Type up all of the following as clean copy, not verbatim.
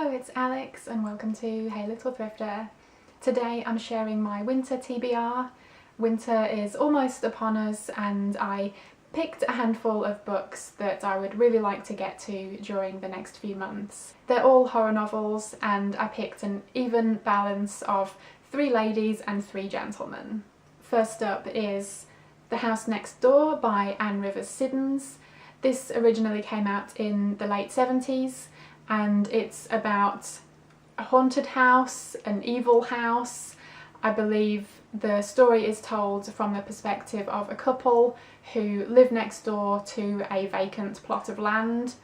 Hello, it's Alex and welcome to Hey Little Thrifter. Today I'm sharing my winter TBR. Winter is almost upon us and I picked a handful of books that I would really like to get to during the next few months. They're all horror novels and I picked an even balance of 3 ladies and 3 gentlemen. First up is The House Next Door by Anne Rivers Siddons. This originally came out in the late 70s and it's about a haunted house, an evil house. I believe the story is told from the perspective of a couple who live next door to a vacant plot of land,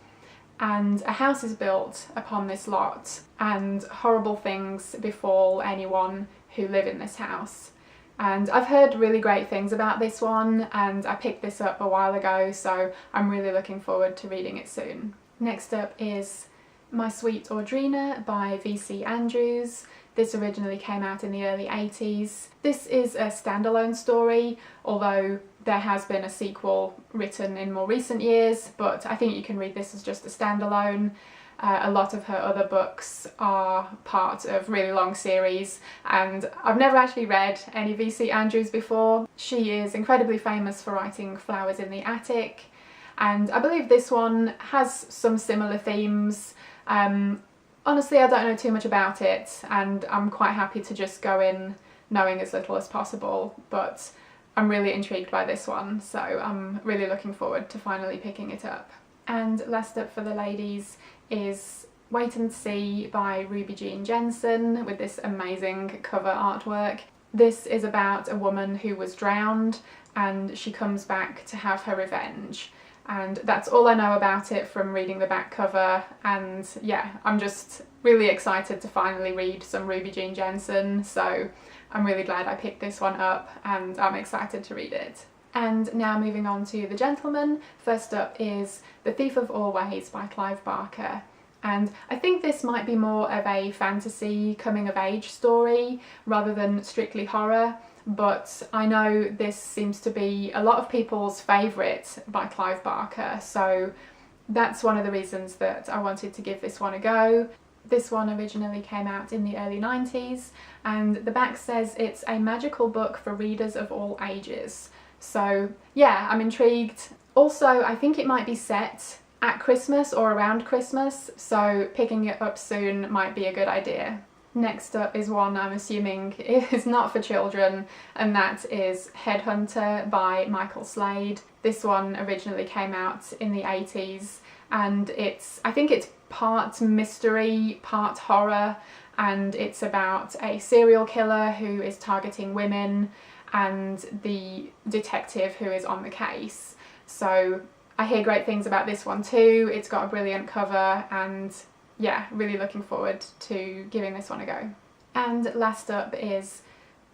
and a house is built upon this lot and horrible things befall anyone who live in this house. And I've heard really great things about this one and I picked this up a while ago, so I'm really looking forward to reading it soon. Next up is My Sweet Audrina by V.C. Andrews. This originally came out in the early 80s. This is a standalone story, although there has been a sequel written in more recent years, but I think you can read this as just a standalone. A lot of her other books are part of really long series and I've never actually read any V.C. Andrews before. She is incredibly famous for writing Flowers in the Attic, and I believe this one has some similar themes. Honestly, I don't know too much about it and I'm quite happy to just go in knowing as little as possible, but I'm really intrigued by this one, so I'm really looking forward to finally picking it up. And last up for the ladies is Wait and See by Ruby Jean Jensen with this amazing cover artwork. This is about a woman who was drowned and she comes back to have her revenge. And that's all I know about it from reading the back cover, and yeah, I'm just really excited to finally read some Ruby Jean Jensen, so I'm really glad I picked this one up and I'm excited to read it. And now moving on to the gentlemen, first up is The Thief of Always by Clive Barker. And I think this might be more of a fantasy coming of age story rather than strictly horror, but I know this seems to be a lot of people's favourite by Clive Barker, so that's one of the reasons that I wanted to give this one a go. This one originally came out in the early 90s and the back says it's a magical book for readers of all ages. So yeah, I'm intrigued. Also, I think it might be set at Christmas or around Christmas, so picking it up soon might be a good idea. Next up is one I'm assuming is not for children, and that is Headhunter by Michael Slade. This one originally came out in the 80s and I think it's part mystery, part horror, and it's about a serial killer who is targeting women and the detective who is on the case. So I hear great things about this one too. It's got a brilliant cover and yeah, really looking forward to giving this one a go. And last up is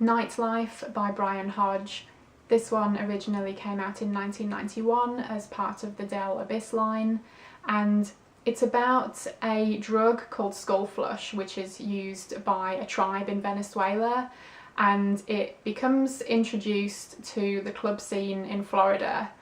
Nightlife by Brian Hodge. This one originally came out in 1991 as part of the Del Abyss line, and it's about a drug called skull flush which is used by a tribe in Venezuela, and it becomes introduced to the club scene in Florida,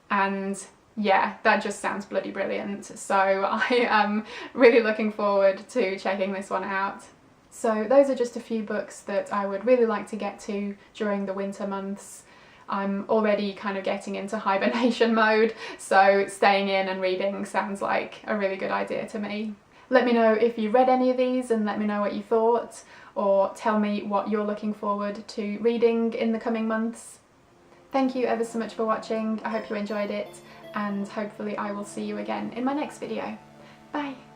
and yeah, that just sounds bloody brilliant, so I am really looking forward to checking this one out. So those are just a few books that I would really like to get to during the winter months. I'm already kind of getting into hibernation mode, so staying in and reading sounds like a really good idea to me. Let me know if you read any of these and let me know what you thought, or tell me what you're looking forward to reading in the coming months. Thank you ever so much for watching. I hope you enjoyed it, and hopefully I will see you again in my next video. Bye!